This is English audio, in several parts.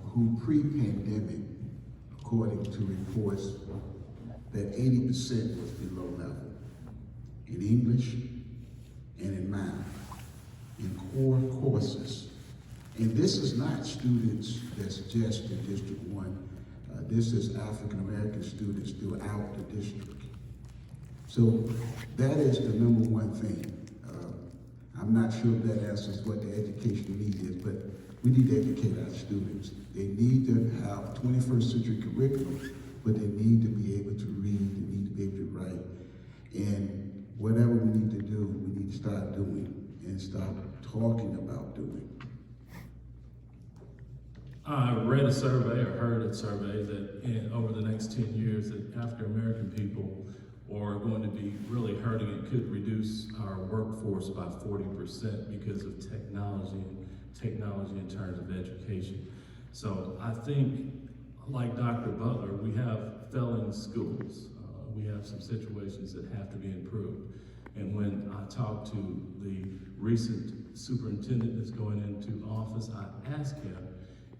who pre-pandemic, according to reports, that 80% was below level in English and in math, in core courses. And this is not students that's just in District 1. This is African American students throughout the district. So that is the number one thing. I'm not sure if that answers what the education need is, but we need to educate our students. They need to have 21st century curriculum, but they need to be able to read, they need to be able to write. And whatever we need to do, we need to start doing and stop talking about doing. I read a survey or heard a survey that over the next 10 years that African American people are going to be really hurting. It could reduce our workforce by 40% because of technology in terms of education. So I think, like Dr. Butler, we have failing schools. We have some situations that have to be improved. And when I talked to the recent superintendent that's going into office, I asked him,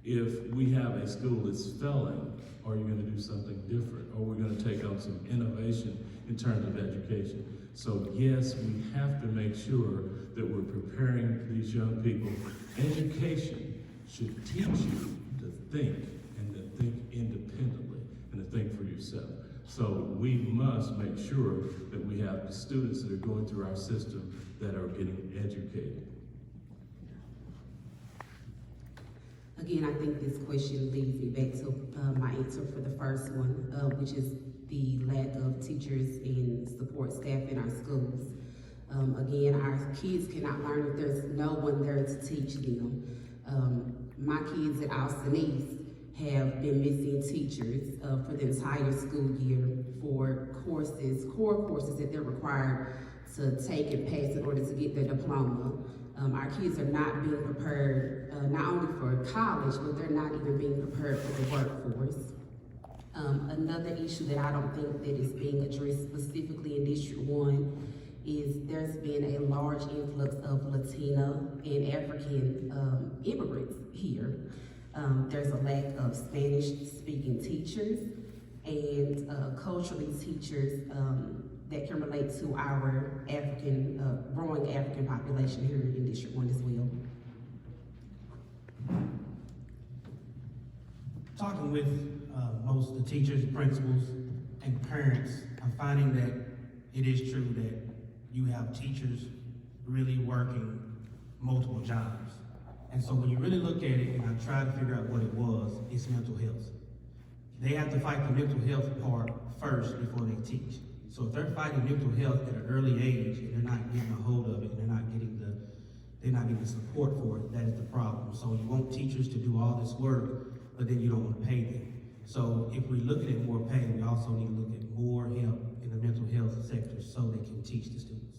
if we have a school that's failing, are you going to do something different? Or are we going to take on some innovation in terms of education? So yes, we have to make sure that we're preparing these young people. Education should teach you to think and to think independently and to think for yourself. So we must make sure that we have the students that are going through our system that are getting educated. Again, I think this question leads me back to my answer for the first one, which is the lack of teachers and support staff in our schools. Again, our kids cannot learn if there's no one there to teach them. My kids at Austin East have been missing teachers for the entire school year for courses, core courses that they're required to take and pass in order to get their diploma. Our kids are not being prepared, not only for college, but they're not even being prepared for the workforce. Another issue that I don't think that is being addressed specifically in District 1 is there's been a large influx of Latina and African immigrants here. There's a lack of Spanish-speaking teachers and culturally teachers that can relate to our growing African population here in District 1 as well. Talking with most of the teachers, principals, and parents, I'm finding that it is true that you have teachers really working multiple jobs. And so when you really look at it, and I try to figure out what it was, it's mental health. They have to fight the mental health part first before they teach. So if they're fighting mental health at an early age and they're not getting a hold of it, and they're not getting the support for it, that is the problem. So you want teachers to do all this work, but then you don't want to pay them. So if we're looking at more pay, we also need to look at more help in the mental health sector so they can teach the students.